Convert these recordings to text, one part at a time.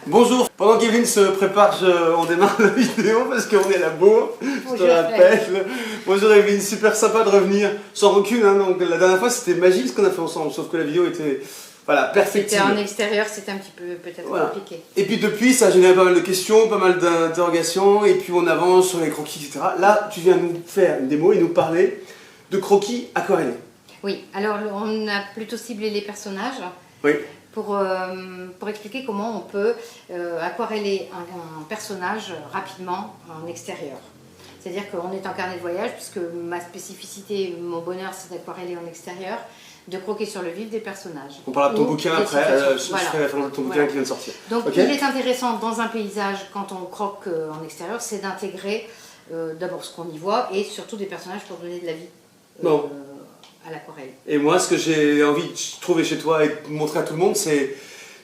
Bonjour, pendant qu'Evelyne se prépare, on démarre la vidéo parce qu'on est à la bourre, je te rappelle. Bonjour Evelyne, super sympa de revenir, sans rancune, hein, donc la dernière fois c'était magique ce qu'on a fait ensemble, sauf que la vidéo était perfectible. C'était en extérieur, c'était un petit peu peut-être compliqué. Et puis depuis, ça a généré pas mal de questions, pas mal d'interrogations, et puis on avance sur les croquis, etc. Là, tu viens nous faire une démo et nous parler de croquis aquarellés. Oui, alors on a plutôt ciblé les personnages. Oui. Pour expliquer comment on peut aquareller un personnage rapidement en extérieur. C'est-à-dire qu'on est en carnet de voyage, puisque ma spécificité, mon bonheur, c'est d'aquareller en extérieur, de croquer sur le vif des personnages. On parlera de ton bouquin après, je ferai référence à ton bouquin qui vient de sortir. Donc il est intéressant dans un paysage, quand on croque en extérieur, c'est d'intégrer d'abord ce qu'on y voit, et surtout des personnages pour donner de la vie. À l'aquarelle. Et moi, ce que j'ai envie de trouver chez toi et de montrer à tout le monde, c'est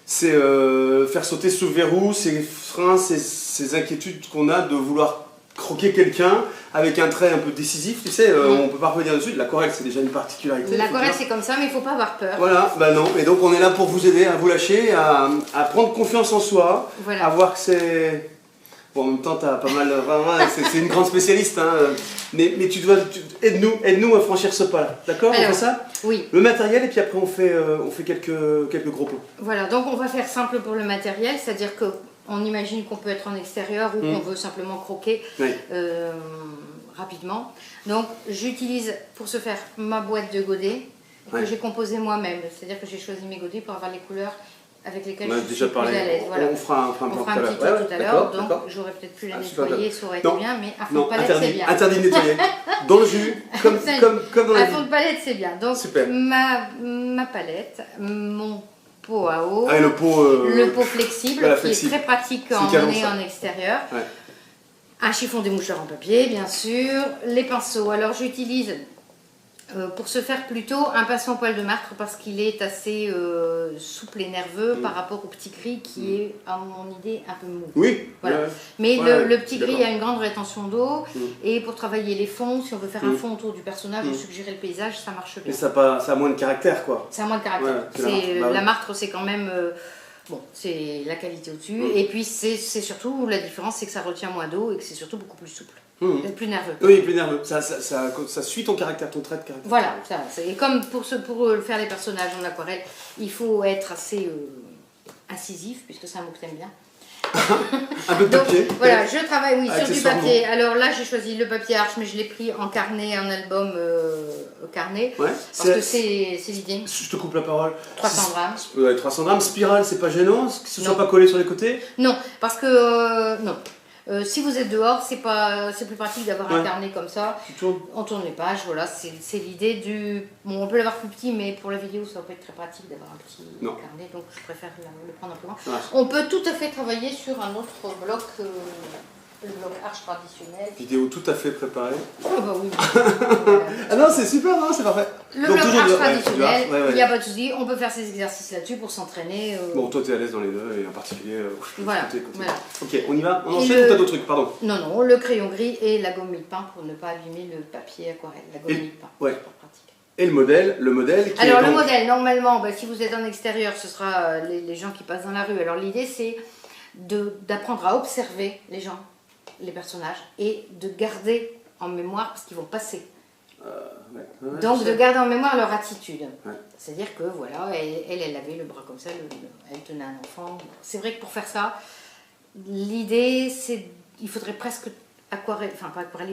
faire sauter ce verrou, ces freins, ces inquiétudes qu'on a de vouloir croquer quelqu'un avec un trait un peu décisif, tu sais, on ne peut pas revenir dessus. L'aquarelle, c'est déjà une particularité. L'aquarelle, c'est comme ça, mais il ne faut pas avoir peur. Voilà, bah non, et donc on est là pour vous aider à vous lâcher, à prendre confiance en soi, à voir que c'est... Bon, en même temps, t'as pas mal... c'est une grande spécialiste, hein. Mais tu dois... Aide-nous à franchir ce pas-là. D'accord? On fait ça? Oui. Le matériel, et puis après, on fait quelques gros pots. Voilà, donc on va faire simple pour le matériel, c'est-à-dire qu'on imagine qu'on peut être en extérieur ou qu'on veut simplement croquer rapidement. Donc, j'utilise pour ce faire ma boîte de godets que j'ai composée moi-même. C'est-à-dire que j'ai choisi mes godets pour avoir les couleurs avec lesquelles je suis plus à l'aise. Voilà. On fera un petit tour tout à l'heure, donc j'aurais peut-être pu la nettoyer, ça aurait été bien, mais à fond de palette c'est bien. Interdit de nettoyer, dans le jus, comme dans la vie. À fond de palette c'est bien, donc ma palette, mon pot à eau, le pot flexible qui est très pratique quand on est en extérieur, un chiffon démoucheur en papier bien sûr, les pinceaux, alors j'utilise... pour ce faire plutôt un pinceau en poil de martre parce qu'il est assez souple et nerveux par rapport au petit gris qui est, à mon idée, un peu mou. Oui. Voilà. Mais le petit gris a une grande rétention d'eau et pour travailler les fonds, si on veut faire un fond autour du personnage ou suggérer le paysage, ça marche bien. Et ça a moins de caractère quoi. Ça a moins de caractère. La martre c'est quand même... bon, c'est la qualité au-dessus. Et puis c'est surtout, la différence c'est que ça retient moins d'eau et que c'est surtout beaucoup plus souple. Plus nerveux. Oui, plus nerveux. Ça suit ton caractère, ton trait de caractère. Voilà, et comme pour faire les personnages en aquarelle, il faut être assez incisif, puisque c'est un mot que t'aimes bien. Un peu de papier. Donc, voilà, je travaille sur du papier. Alors là, j'ai choisi le papier Arche, mais je l'ai pris en carnet, en album carnet. Ouais, parce que c'est l'idée. Je te coupe la parole. 300 grammes. 300 grammes, spirale, c'est pas gênant que ce soit pas collé sur les côtés? Non, parce que non. Si vous êtes dehors, c'est plus pratique d'avoir un carnet comme ça. On tourne les pages, voilà, c'est l'idée du... Bon, on peut l'avoir plus petit, mais pour la vidéo, ça va pas être très pratique d'avoir un petit carnet, donc je préfère le prendre un peu grand. On peut tout à fait travailler sur un autre bloc, le bloc Arche traditionnel. Vidéo tout à fait préparée. Ah bah oui. Ah non, c'est super, non, c'est parfait. Le bloc Arche traditionnel, il n'y a pas de souci, on peut faire ces exercices là-dessus pour s'entraîner. Bon, toi, tu es à l'aise dans les deux, et en particulier... voilà. Ok, on y va? On enchaîne ou t'as d'autres trucs, pardon? Non, le crayon gris et la gomme mille-pain pour ne pas abîmer le papier aquarelle. La gomme mille-pain, c'est pas pratique. Et le modèle qui Alors le modèle, normalement, si vous êtes en extérieur, ce sera les gens qui passent dans la rue. Alors l'idée, c'est d'apprendre à observer les gens, les personnages, et de garder en mémoire, parce qu'ils vont passer. Donc de garder en mémoire leur attitude. C'est-à-dire que voilà, elle avait le bras comme ça, elle tenait un enfant. C'est vrai que pour faire ça, l'idée, c'est il faudrait presque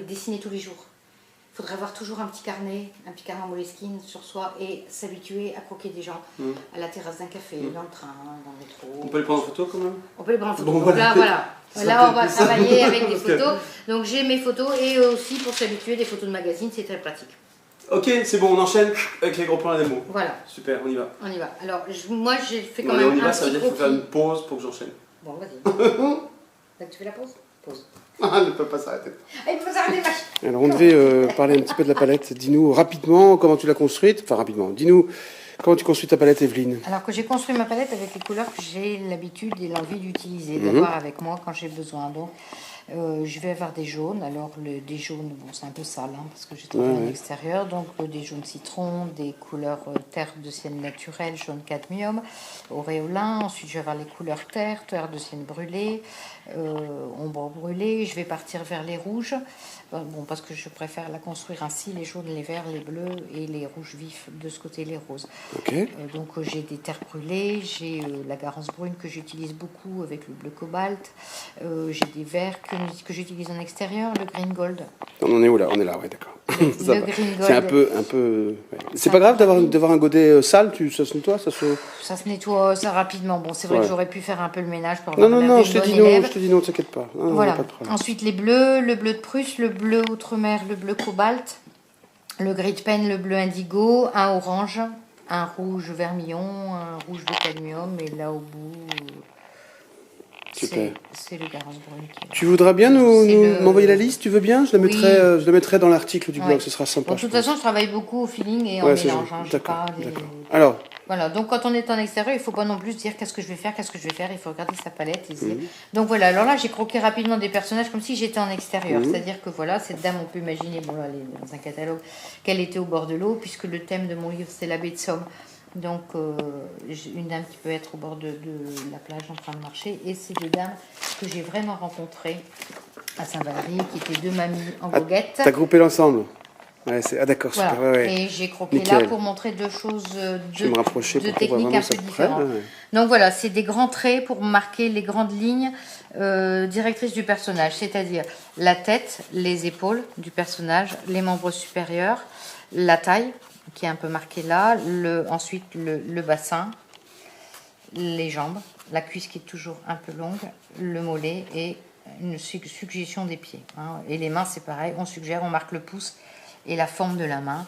dessiner tous les jours. Il faudrait avoir toujours un petit carnet en Moleskine sur soi et s'habituer à croquer des gens à la terrasse d'un café, dans le train, dans le métro. On peut les prendre en photo quand même? On peut les prendre en photo. Bon, donc là, voilà. Là, on va travailler avec des photos. Donc j'ai mes photos et aussi pour s'habituer, des photos de magazine, c'est très pratique. Ok, c'est bon, on enchaîne avec les gros plans à la démo. Voilà. Super, on y va. On y va. Alors, moi, j'ai fait quand même on y va, un ça veut dire qu'il faut faire une pause pour que j'enchaîne. Bon, vas-y. Donc, tu fais la pause? Pause. Elle ne peut pas s'arrêter. Elle peut pas s'arrêter, vache. Alors, on devait parler un petit peu de la palette. Dis-nous rapidement comment tu l'as construite. Enfin, rapidement. Dis-nous comment tu construis ta palette, Evelyne. Alors, que j'ai construit ma palette avec les couleurs que j'ai l'habitude et l'envie d'utiliser, d'avoir avec moi quand j'ai besoin. Donc, Je vais avoir des jaunes. Alors, des jaunes, bon, c'est un peu sale hein, parce que j'ai travaillé en extérieur. Donc, des jaunes citron, des couleurs terre de sienne naturelle, jaune cadmium, auréolin. Ensuite, je vais avoir les couleurs terre de sienne brûlée, ombre brûlée. Je vais partir vers les rouges. Bon, parce que je préfère la construire ainsi, les jaunes, les verts, les bleus et les rouges vifs, de ce côté les roses. Okay. Donc j'ai des terres brûlées, j'ai la garance brune que j'utilise beaucoup avec le bleu cobalt, j'ai des verts que j'utilise en extérieur, le green gold. On en est où là? On est là, ouais, d'accord. Le green gold. C'est un peu... Ouais. C'est pas grave d'avoir un godet sale, ça se nettoie, Ça se nettoie ça rapidement. Bon, c'est vrai que j'aurais pu faire un peu le ménage pour avoir non, je te dis non, t'inquiète pas. Non, voilà. Pas de problème. Ensuite les bleus, le bleu de Prusse, le bleu outre-mer, le bleu cobalt, le gris de pen, le bleu indigo, un orange, un rouge vermillon, un rouge de cadmium, et là au bout, c'est le garance brune. Tu voudras bien m'envoyer la liste, tu veux bien? Je la mettrai dans l'article du blog, ce sera sympa. Bon, de toute façon, je travaille beaucoup au feeling et en mélange. D'accord. Alors. Voilà, donc quand on est en extérieur, il ne faut pas non plus se dire qu'est-ce que je vais faire, il faut regarder sa palette. Donc voilà, alors là, j'ai croqué rapidement des personnages comme si j'étais en extérieur. C'est-à-dire que voilà, cette dame, on peut imaginer, bon là, elle est dans un catalogue, qu'elle était au bord de l'eau, puisque le thème de mon livre, c'est la baie de Somme. Donc, une dame qui peut être au bord de la plage en train de marcher. Et ces deux dames que j'ai vraiment rencontrées à Saint-Valery, qui étaient deux mamies en goguette. T'as groupé l'ensemble? Ouais, d'accord, voilà. super. Ouais. Et j'ai croqué là pour montrer deux choses, deux techniques un peu différentes. Ouais. Donc voilà, c'est des grands traits pour marquer les grandes lignes directrices du personnage, c'est-à-dire la tête, les épaules du personnage, les membres supérieurs, la taille qui est un peu marquée là, ensuite le bassin, les jambes, la cuisse qui est toujours un peu longue, le mollet et une suggestion des pieds. Hein. Et les mains, c'est pareil, on marque le pouce et la forme de la main.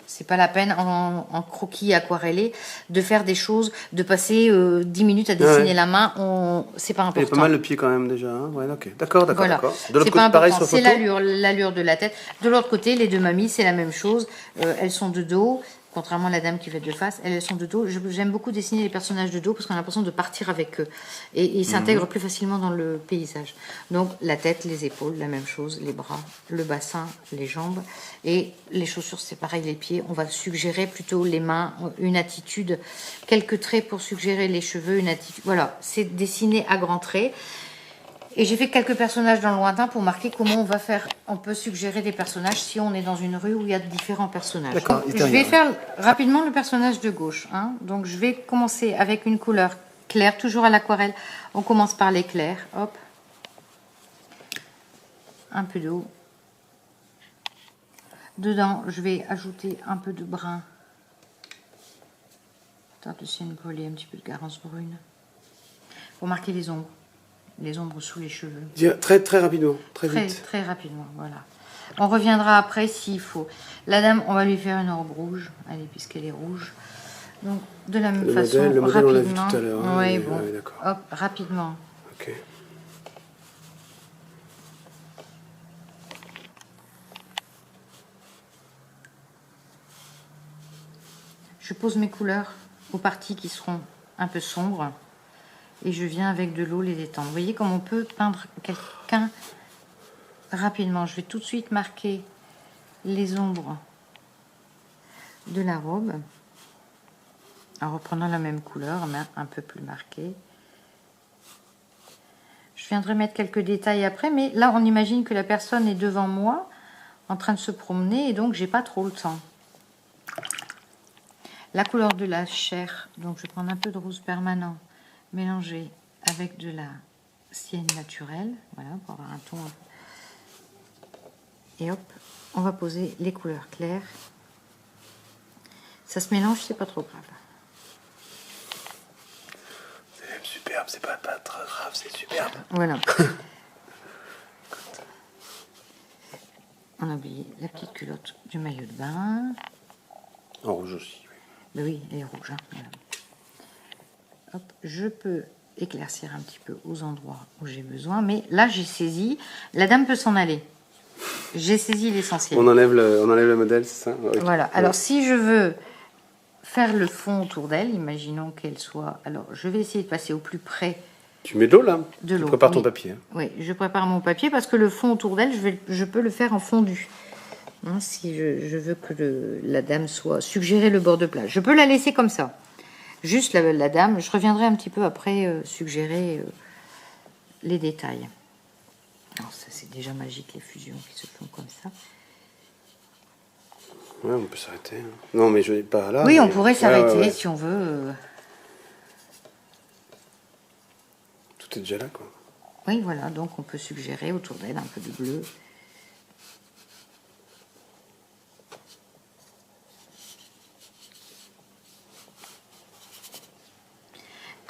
C'est pas la peine en croquis aquarellé de faire des choses, de passer 10 minutes à dessiner la main. C'est pas important. Il y a pas mal le pied quand même déjà. Hein, ouais, ok. D'accord. Voilà. De l'autre côté, pareil sur photo. C'est l'allure de la tête. De l'autre côté, les deux mamies, c'est la même chose. Elles sont de dos. Contrairement à la dame qui va être de face, elles sont de dos. J'aime beaucoup dessiner les personnages de dos parce qu'on a l'impression de partir avec eux. Et ils s'intègrent plus facilement dans le paysage. Donc la tête, les épaules, la même chose, les bras, le bassin, les jambes. Et les chaussures, c'est pareil, les pieds. On va suggérer plutôt les mains, une attitude, quelques traits pour suggérer les cheveux, une attitude. Voilà, c'est dessiné à grands traits. Et j'ai fait quelques personnages dans le lointain pour marquer comment on peut suggérer des personnages si on est dans une rue où il y a différents personnages. D'accord. Je vais faire rapidement le personnage de gauche. Hein. Donc je vais commencer avec une couleur claire, toujours à l'aquarelle. On commence par l'éclair. Hop. Un peu d'eau. Dedans, je vais ajouter un peu de brun. De sienne brûlée, un petit peu de garance brune. Pour marquer les ombres. Les ombres sous les cheveux. Très, très rapidement, très vite. Très rapidement, voilà. On reviendra après s'il faut. La dame, on va lui faire une robe rouge, allez, puisqu'elle est rouge. Donc, de la même façon, le modèle, rapidement. on l'a vu tout à l'heure. Hein, oui, bon. Ouais, d'accord. Hop, rapidement. Ok. Je pose mes couleurs aux parties qui seront un peu sombres. Et je viens avec de l'eau les détendre. Vous voyez comme on peut peindre quelqu'un rapidement. Je vais tout de suite marquer les ombres de la robe. En reprenant la même couleur, mais un peu plus marquée. Je viendrai mettre quelques détails après, mais là on imagine que la personne est devant moi, en train de se promener, et donc j'ai pas trop le temps. La couleur de la chair, donc je vais prendre un peu de rose permanent. Mélanger avec de la sienne naturelle, voilà, pour avoir un ton. Et hop, on va poser les couleurs claires. Ça se mélange, c'est pas trop grave. C'est même superbe, c'est pas très grave, c'est superbe. Voilà. On a oublié la petite culotte du maillot de bain. En rouge aussi. Ben oui, elle est rouge. Hein, voilà. Hop, je peux éclaircir un petit peu aux endroits où j'ai besoin, mais là j'ai saisi, la dame peut s'en aller. J'ai saisi l'essentiel. On enlève le modèle, c'est ça? Okay. Voilà, alors si je veux faire le fond autour d'elle, imaginons qu'elle soit... Alors je vais essayer de passer au plus près Tu mets de l'eau là? De Tu l'eau. prépares ton Oui. papier. Hein. Oui, je prépare mon papier parce que le fond autour d'elle, je peux le faire en fondu. Hein, si je veux que la dame soit... Suggérer le bord de plage. Je peux la laisser comme ça. Juste la dame. Je reviendrai un petit peu après suggérer les détails. Alors ça, c'est déjà magique, les fusions qui se font comme ça. Ouais, on peut s'arrêter. Hein. Non, mais je vais pas là. Oui, mais... on pourrait s'arrêter ouais. si on veut. Tout est déjà là, quoi. Oui, voilà. Donc, on peut suggérer autour d'elle un peu de bleu.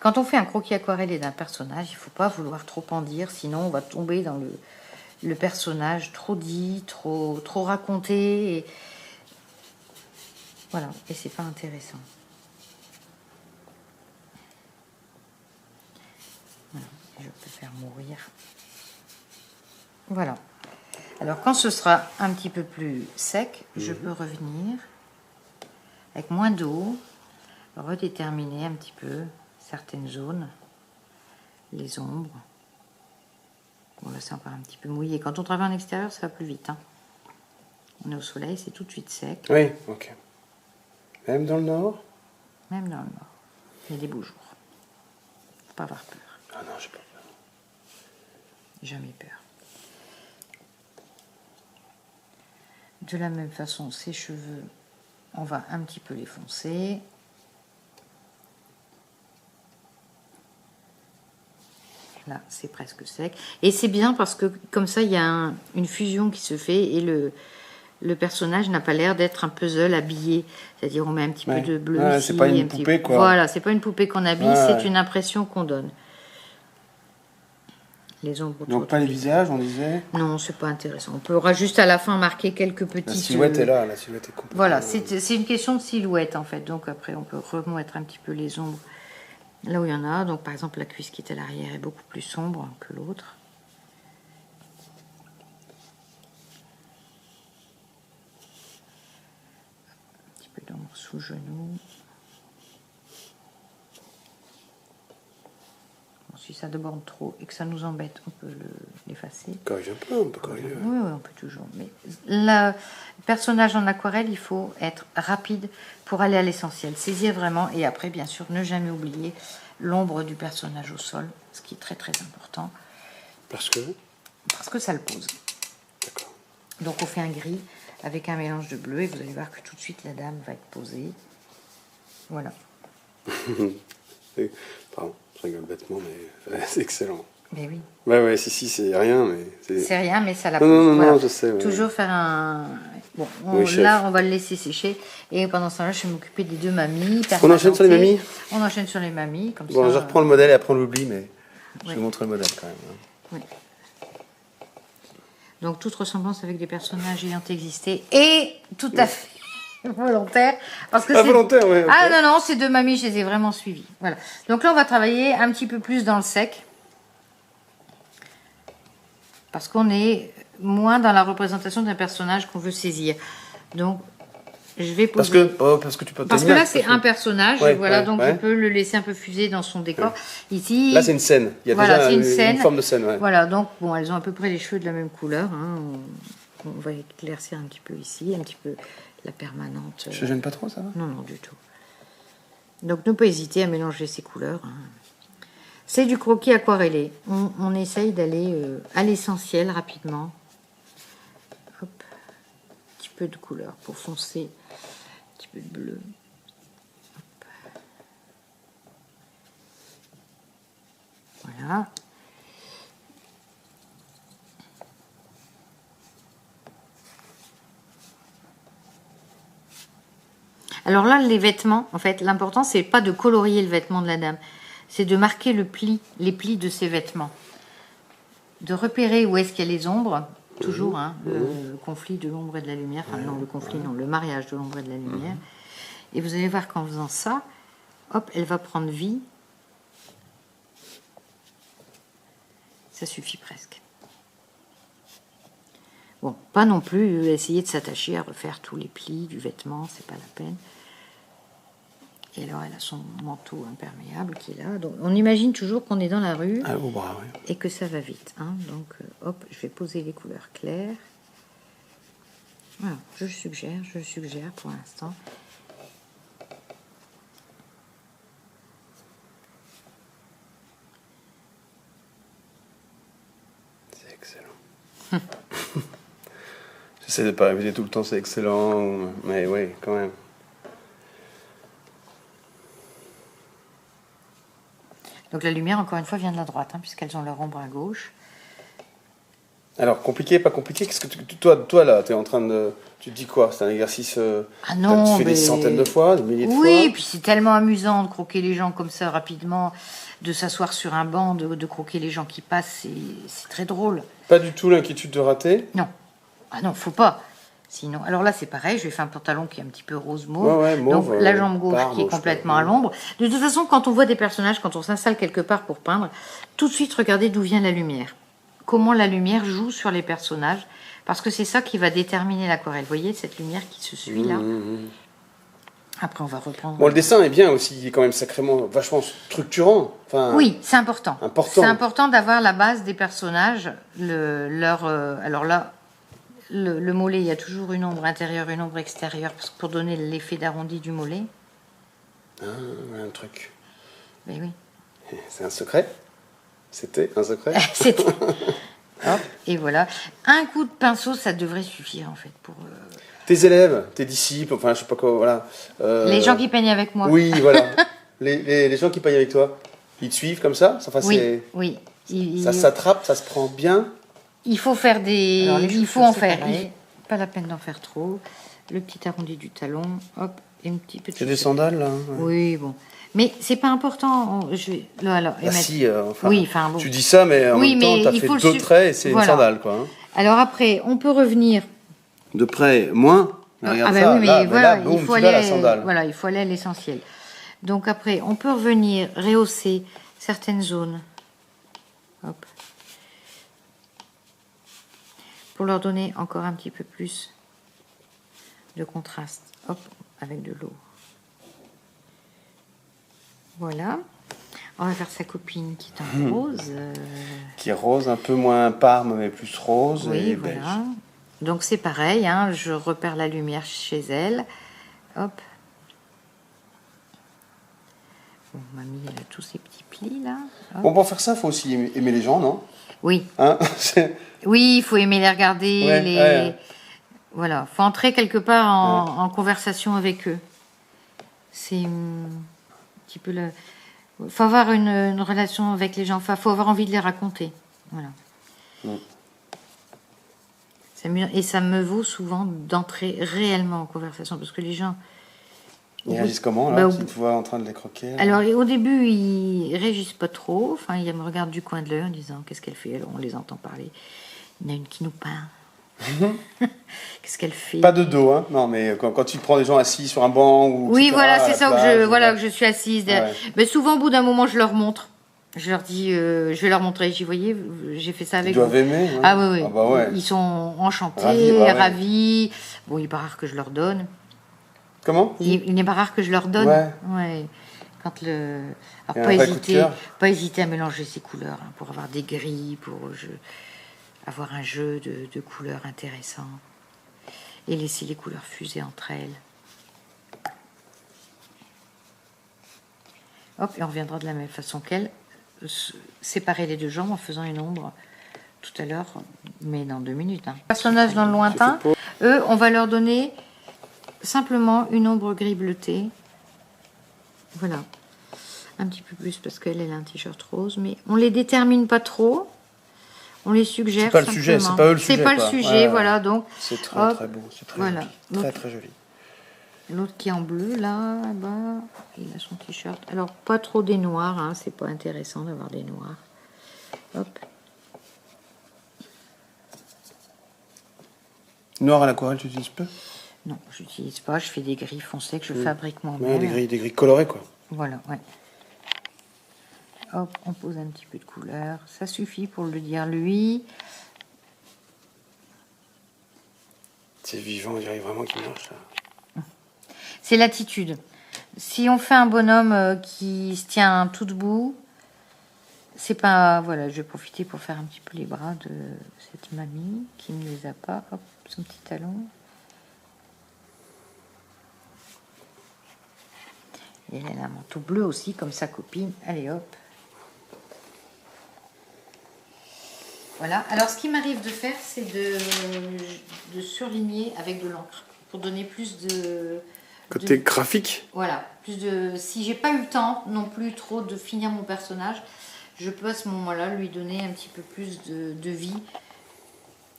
Quand on fait un croquis aquarellé d'un personnage, il ne faut pas vouloir trop en dire, sinon on va tomber dans le personnage trop dit, trop raconté. Et... Voilà, et c'est pas intéressant. Voilà, je peux faire mourir. Voilà. Alors quand ce sera un petit peu plus sec, je peux revenir avec moins d'eau, redéterminer un petit peu certaines zones, les ombres. Bon là c'est encore un petit peu mouillé. Quand on travaille en extérieur, ça va plus vite. Hein. On est au soleil, c'est tout de suite sec. Oui, ok. Même dans le nord? Même dans le nord. Il y a des beaux jours. Faut pas avoir peur. Ah non, j'ai pas peur. Jamais peur. De la même façon, ses cheveux, on va un petit peu les foncer. Là, c'est presque sec. Et c'est bien parce que comme ça, il y a une fusion qui se fait et le personnage n'a pas l'air d'être un puzzle habillé. C'est-à-dire, on met un petit peu de bleu ici. C'est pas une poupée, quoi. Voilà, c'est pas une poupée qu'on habille, c'est une impression qu'on donne. Les ombres autour. Donc, pas les visages, on disait? Non, c'est pas intéressant. On pourra juste à la fin marquer quelques petites... La silhouette est là, la silhouette est complètement... Voilà, c'est une question de silhouette, en fait. Donc, après, on peut remettre un petit peu les ombres là où il y en a. Donc, par exemple, la cuisse qui est à l'arrière est beaucoup plus sombre que l'autre. Un petit peu d'ombre sous genou. Bon, si ça déborde trop et que ça nous embête, on peut l'effacer. Corrige un peu, on peut corriger. Oui, on peut toujours. Mais le personnage en aquarelle, il faut être rapide pour aller à l'essentiel. Saisir vraiment. Et après, bien sûr, ne jamais oublier l'ombre du personnage au sol, ce qui est très très important. Parce que? Parce que ça le pose. D'accord. Donc on fait un gris avec un mélange de bleu et vous allez voir que tout de suite la dame va être posée. Voilà. Pardon, je rigole bêtement, mais c'est excellent. Mais oui. Ouais, si, c'est rien, mais... C'est rien, mais ça la pose. Non, voilà. je sais. Ouais. Toujours faire un... Bon, Oui, là, on va le laisser sécher. Et pendant ce temps-là, je vais m'occuper des deux mamies. On enchaîne sur les mamies? On enchaîne sur les mamies, comme bon, ça. Je reprends le modèle et après on l'oublie, mais je vais montrer le modèle quand même. Hein. Oui. Donc, toute ressemblance avec des personnages ayant existé et tout à fait volontaire. Parce que volontaire, oui. Okay. Ah non, ces deux mamies, je les ai vraiment suivies. Voilà. Donc là, on va travailler un petit peu plus dans le sec. Parce qu'on est moins dans la représentation d'un personnage qu'on veut saisir. Donc, je vais poser... Parce que tu peux... Parce que là, c'est un personnage, voilà, donc je peux le laisser un peu fuser dans son décor. Ouais. Ici... Là, c'est une scène. Il y a voilà, déjà une forme de scène, ouais. Voilà, donc, bon, elles ont à peu près les cheveux de la même couleur. Hein. On va éclaircir un petit peu ici, un petit peu la permanente. Je ne gêne pas trop, ça va? Non, du tout. Donc, ne pas hésiter à mélanger ces couleurs. Hein. C'est du croquis aquarellé. On essaye d'aller à l'essentiel rapidement. Hop. Un petit peu de couleur pour foncer. Un petit peu de bleu. Hop. Voilà. Alors là, les vêtements, en fait, l'important, c'est pas de colorier le vêtement de la dame. C'est de marquer les plis de ses vêtements. De repérer où est-ce qu'il y a les ombres, toujours, hein, le conflit de l'ombre et de la lumière, enfin non, le conflit, non, le mariage de l'ombre et de la lumière. Et vous allez voir qu'en faisant ça, hop, elle va prendre vie. Ça suffit presque. Bon, pas non plus essayer de s'attacher à refaire tous les plis du vêtement, c'est pas la peine. Et alors, elle a son manteau imperméable qui est là. Donc, on imagine toujours qu'on est dans la rue au bras, oui. et que ça va vite. Hein. Donc, hop, je vais poser les couleurs claires. Voilà, je suggère pour l'instant. C'est excellent. J'essaie de ne pas répéter tout le temps, c'est excellent, mais oui, quand même. Donc la lumière, encore une fois, vient de la droite, hein, puisqu'elles ont leur ombre à gauche. Alors, compliqué, pas compliqué, qu'est-ce que toi là, tu es en train de... Tu te dis quoi? C'est un exercice... Ah non, tu fais des centaines de fois, des milliers de fois? Oui, puis c'est tellement amusant de croquer les gens comme ça rapidement, de s'asseoir sur un banc, de croquer les gens qui passent, c'est très drôle. Pas du tout l'inquiétude de rater? Non. Ah non, faut pas. Sinon, alors là c'est pareil, je lui ai fait un pantalon qui est un petit peu rose mauve. Ouais, mauve, donc la jambe gauche barbe, qui est complètement à l'ombre. De toute façon, quand on voit des personnages, quand on s'installe quelque part pour peindre, tout de suite regardez d'où vient la lumière. Comment la lumière joue sur les personnages, parce que c'est ça qui va déterminer l'aquarelle. Vous voyez cette lumière qui se suit là. Après on va reprendre. Bon, le dessin est bien aussi, il est quand même sacrément, vachement structurant. Enfin, oui, c'est important. Important. C'est important d'avoir la base des personnages, alors là. Le mollet, il y a toujours une ombre intérieure, une ombre extérieure, pour donner l'effet d'arrondi du mollet. Ah, un truc. Mais oui. C'est un secret? C'était un secret? C'était. Hop, et voilà. Un coup de pinceau, ça devrait suffire en fait pour. Tes élèves, tes disciples, enfin je sais pas quoi, voilà. Les gens qui peignent avec moi. Oui, voilà. les gens qui peignent avec toi, ils te suivent comme ça? Enfin, oui. Ça s'attrape, ça se prend bien. Il faut faire des. Alors, il faut en faire. Pas la peine d'en faire trop. Le petit arrondi du talon, hop, et une petite. C'est des sandales là? Oui, bon. Mais c'est pas important. Je vais. Là, alors, si, enfin, oui, enfin bon. Tu dis ça, mais en même temps, t'as fait deux traits et c'est une sandale, quoi. Hein. Alors après, on peut revenir. De près, moins. Regarde bah ça, oui, mais là, voilà, là, boum, il faut tu vas aller. la sandale. Voilà, il faut aller à l'essentiel. Donc après, on peut revenir rehausser certaines zones. Hop. Pour leur donner encore un petit peu plus de contraste. Hop, avec de l'eau. Voilà. On va faire sa copine qui est en rose. Qui est rose, un peu moins parme, mais plus rose oui, et voilà. beige. Donc c'est pareil, hein, je repère la lumière chez elle. Hop. Bon, mamie, elle a tous ces petits plis là. Hop. Bon, pour faire ça, il faut aussi aimer les gens, non? Oui. Hein? Oui, il faut aimer les regarder. Ouais. Voilà, faut entrer quelque part en conversation avec eux. C'est un petit peu le... faut avoir une relation avec les gens, enfin, faut avoir envie de les raconter. Voilà. C'est mieux, et ça me vaut souvent d'entrer réellement en conversation, parce que les gens... Ils réagissent comment, là, si tu vois en train de les croquer? Là. Alors, au début, ils réagissent pas trop. Enfin, ils me regardent du coin de l'œil en disant qu'est-ce qu'elle fait. Alors, on les entend parler. Il y en a une qui nous parle. Qu'est-ce qu'elle fait? Pas de dos, hein. Non, mais quand tu prends des gens assis sur un banc ou. Oui, etc., voilà, c'est ça plage, que je suis assise. Ouais. Mais souvent, au bout d'un moment, je leur montre. Je leur dis, je vais leur montrer. J'y voyez, j'ai fait ça avec vous. Ils doivent aimer. Ouais. Ah oui, oui. Ah bah ouais. Ils sont enchantés, ravis. Bon, il n'est pas rare que je leur donne. Comment? Il n'est pas rare que je leur donne. Ouais. Quand le... Alors, pas hésiter à mélanger ces couleurs, hein, pour avoir des gris, pour avoir un jeu de couleurs intéressant. Et laisser les couleurs fuser entre elles. Hop, et on reviendra de la même façon qu'elle. Séparer les deux jambes en faisant une ombre tout à l'heure, mais dans 2 minutes. Hein. Personnages dans le lointain, eux, on va leur donner simplement une ombre gris bleuté. Voilà. Un petit peu plus parce qu'elle a un t-shirt rose, mais on les détermine pas trop. On les suggère. C'est pas le sujet, c'est pas eux le sujet. C'est pas le sujet, voilà. Donc, c'est très très beau, c'est très voilà. joli. Très très joli. L'autre qui est en bleu, là, bas, il a son t-shirt. Alors, pas trop des noirs, hein, c'est pas intéressant d'avoir des noirs. Hop. Noir à l'aquarelle, tu utilises peu? Non, je n'utilise pas, je fais des gris foncés que je fabrique moi-même. Ouais, des gris colorés, quoi. Voilà, ouais. Hop, on pose un petit peu de couleur. Ça suffit pour le dire lui. C'est vivant, on dirait vraiment qu'il marche, là. C'est l'attitude. si on fait un bonhomme qui se tient tout debout, c'est pas... Voilà, je vais profiter pour faire un petit peu les bras de cette mamie qui ne les a pas. Hop, son petit talon. Et elle a un manteau bleu aussi, comme sa copine. Allez, hop. Voilà. Alors, ce qui m'arrive de faire, c'est de surligner avec de l'encre pour donner plus de... Côté graphique. Voilà. Plus de... Si j'ai pas eu le temps non plus trop de finir mon personnage, je peux à ce moment-là lui donner un petit peu plus de vie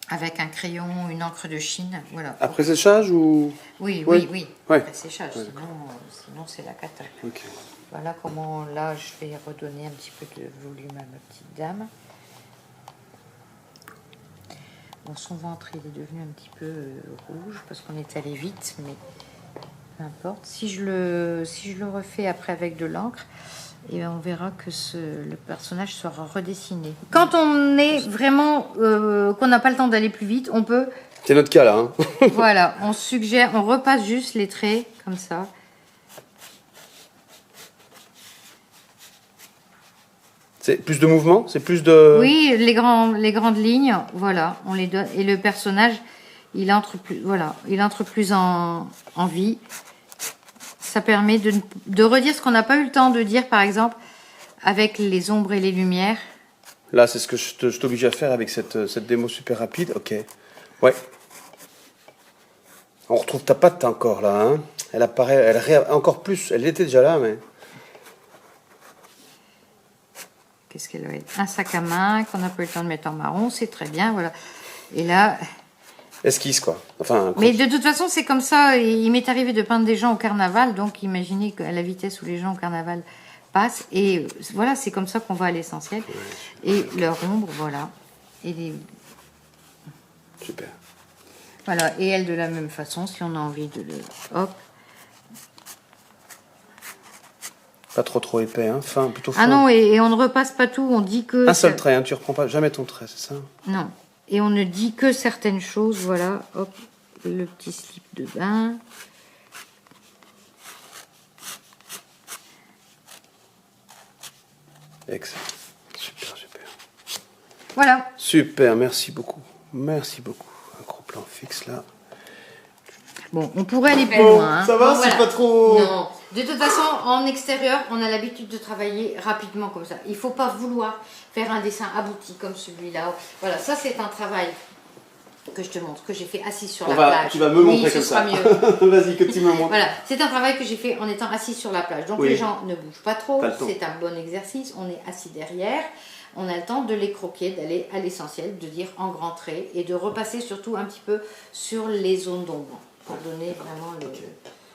avec un crayon, une encre de Chine. Voilà. Après séchage ou... Oui, Ouais. oui. Ouais. Après séchage, sinon c'est la cata. Ok. Voilà comment, là, je vais redonner un petit peu de volume à ma petite dame. Bon, son ventre, il est devenu un petit peu rouge parce qu'on est allé vite, mais peu importe. Si je le refais après avec de l'encre, et on verra que le personnage sera redessiné. Quand on est vraiment, qu'on n'a pas le temps d'aller plus vite, on peut... C'est notre cas là. Hein. Voilà, on suggère, on repasse juste les traits, comme ça. C'est plus de mouvement, c'est plus de... Oui, les grandes lignes, voilà, on les donne. Et le personnage, il entre plus en vie. Ça permet de redire ce qu'on n'a pas eu le temps de dire, par exemple, avec les ombres et les lumières. Là, c'est ce que je t'oblige à faire avec cette démo super rapide. Ok. Ouais. On retrouve ta patte encore là. Hein. Elle apparaît, encore plus. Elle était déjà là, mais... Qu'est-ce qu'elle va être? Un sac à main qu'on n'a pas eu le temps de mettre en marron, c'est très bien, voilà. Et là... Esquisse, quoi. Enfin, mais de toute façon, c'est comme ça. Il m'est arrivé de peindre des gens au carnaval, donc imaginez à la vitesse où les gens au carnaval passent. Et voilà, c'est comme ça qu'on va à l'essentiel. Ouais, et leur ombre, voilà. Et les... Super. Voilà, et elle de la même façon, si on a envie de le... Hop. Pas trop épais, hein. Fin, plutôt fin. Ah non, et on ne repasse pas tout, on dit que... Un seul trait, hein. Tu reprends pas jamais ton trait, c'est ça? Non. Et on ne dit que certaines choses, voilà, hop, le petit slip de bain. Excellent. Super. Voilà. Super, merci beaucoup. Merci beaucoup. Un gros plan fixe là. Bon, on pourrait aller plus bon, loin. Hein. Ça va, bon, c'est voilà. pas trop... Non. De toute façon, en extérieur, on a l'habitude de travailler rapidement comme ça. Il ne faut pas vouloir faire un dessin abouti comme celui-là. Voilà, ça c'est un travail que je te montre, que j'ai fait assise sur la plage. Tu vas me montrer comme ça. Vas-y, que tu me montres. Voilà, c'est un travail que j'ai fait en étant assise sur la plage. Donc les gens ne bougent pas trop, c'est un bon exercice. On est assis derrière, on a le temps de les croquer, d'aller à l'essentiel, de dire en grands traits et de repasser surtout un petit peu sur les zones d'ombre pour donner vraiment le...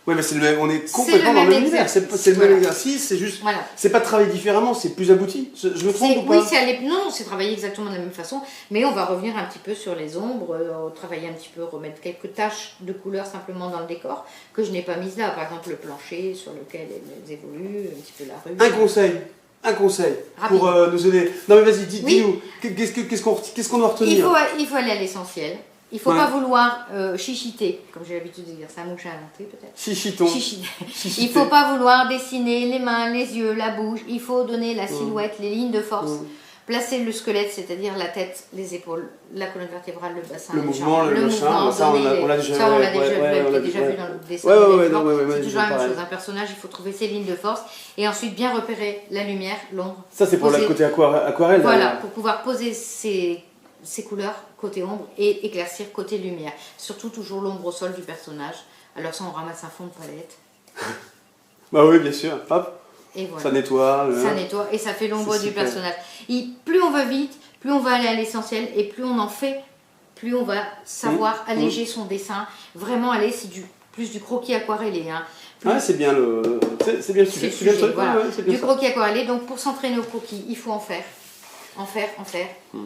Oui, mais c'est le même, on est complètement dans le même univers. C'est le même exercice, c'est juste. Voilà. C'est pas travailler différemment, c'est plus abouti. Je me trompe ou pas? Oui, non, c'est travailler exactement de la même façon, mais on va revenir un petit peu sur les ombres, travailler un petit peu, remettre quelques taches de couleur simplement dans le décor que je n'ai pas mises là. Par exemple, le plancher sur lequel elles évoluent, un petit peu la rue. Un conseil rapide pour nous aider. Non, mais vas-y, dis-nous, qu'est-ce qu'on doit retenir? Il faut aller à l'essentiel. Il ne faut pas vouloir chichiter, comme j'ai l'habitude de dire, c'est un mot que j'ai inventé peut-être. Chichiton. Il ne faut pas vouloir dessiner les mains, les yeux, la bouche. Il faut donner la silhouette, les lignes de force. Placer le squelette, c'est-à-dire la tête, les épaules, la colonne vertébrale, le bassin, le mouvement, le machin. Ça, on l'a déjà vu dans le dessin. C'est toujours la même chose. Un personnage, il faut trouver ses lignes de force et ensuite bien repérer la lumière, l'ombre. Ça, c'est pour le côté aquarelle. Voilà, pour pouvoir poser ses couleurs côté ombre et éclaircir côté lumière. Surtout toujours l'ombre au sol du personnage. Alors ça, on ramasse un fond de palette. Bah oui, bien sûr. Hop. Et voilà. Ça nettoie. Ça nettoie et ça fait l'ombre du personnage. Plus on va vite, plus on va aller à l'essentiel et plus on en fait, plus on va savoir alléger son dessin. Vraiment aller, c'est plus du croquis aquarellé. Hein. C'est bien le sujet. Du croquis aquarellé. Donc pour s'entraîner au croquis, il faut en faire.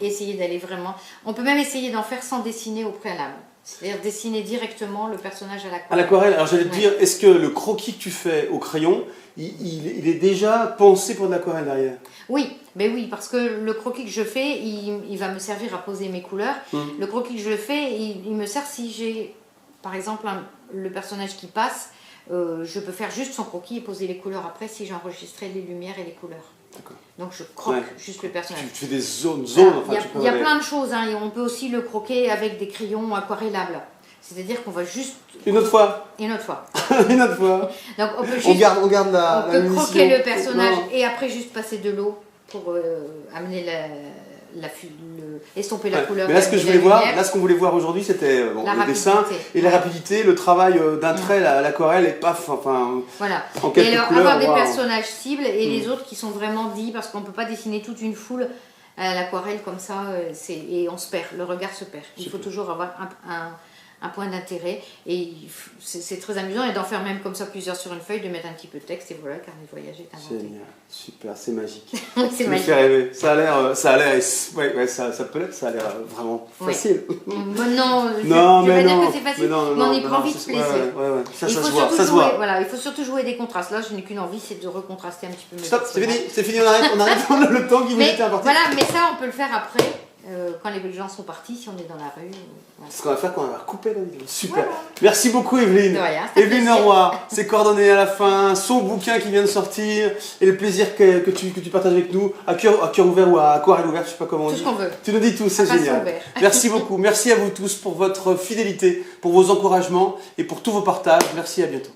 Et essayer d'aller vraiment... On peut même essayer d'en faire sans dessiner au préalable. C'est-à-dire dessiner directement le personnage à l'aquarelle. À l'aquarelle, alors j'allais te dire, est-ce que le croquis que tu fais au crayon, il est déjà pensé pour de l'aquarelle derrière? Oui, mais oui, parce que le croquis que je fais, il va me servir à poser mes couleurs. Le croquis que je fais, il me sert si j'ai, par exemple, le personnage qui passe, je peux faire juste son croquis et poser les couleurs après si j'enregistrais les lumières et les couleurs. Donc je croque juste le personnage. Tu fais des zones. Voilà, il y a plein de choses, hein, et on peut aussi le croquer avec des crayons aquarellables. C'est-à-dire qu'on va juste... Une autre fois. Une autre fois. Une autre fois. Donc on peut juste... On garde la On peut munition. croquer le personnage et après juste passer de l'eau pour amener estomper la couleur. Mais là, ce qu'on voulait voir aujourd'hui, c'était le dessin et la rapidité, le travail d'un trait, l'aquarelle et paf, enfin. Voilà. En quelques et alors, couleurs, avoir des personnages cibles et les autres qui sont vraiment dits parce qu'on ne peut pas dessiner toute une foule à l'aquarelle comme ça et on se perd, le regard se perd. Il faut toujours avoir un point d'intérêt et c'est très amusant et d'en faire même comme ça plusieurs sur une feuille, de mettre un petit peu de texte et voilà, le carnet de voyage est inventé. Génial, super, c'est magique. C'est ça magique. me fait rêver. Ça a l'air, ça peut l'être, ça a l'air vraiment facile. Non, je non, vais mais pas non, dire que c'est facile, mais on y prend vite plaisir. Ouais. Ça se voit. voit. Voilà, il faut surtout jouer des contrastes. Là, je n'ai qu'une envie, c'est de recontraster un petit peu mes Stop, personnages. c'est fini, on arrête le temps qui vous était important. Voilà, mais ça, on peut le faire après. Quand les gens sont partis, si on est dans la rue. C'est ce qu'on va faire quand on va couper la vidéo. Super. Voilà. Merci beaucoup Evelyne. De rien, Evelyne Leroy, ses coordonnées à la fin, son bouquin qui vient de sortir et le plaisir que tu partages avec nous à cœur ouvert ou à aquarelle ouverte, je sais pas comment on dit. Tout ce qu'on veut. Tu nous dis tout, c'est génial. Merci beaucoup. Merci à vous tous pour votre fidélité, pour vos encouragements et pour tous vos partages. Merci, à bientôt.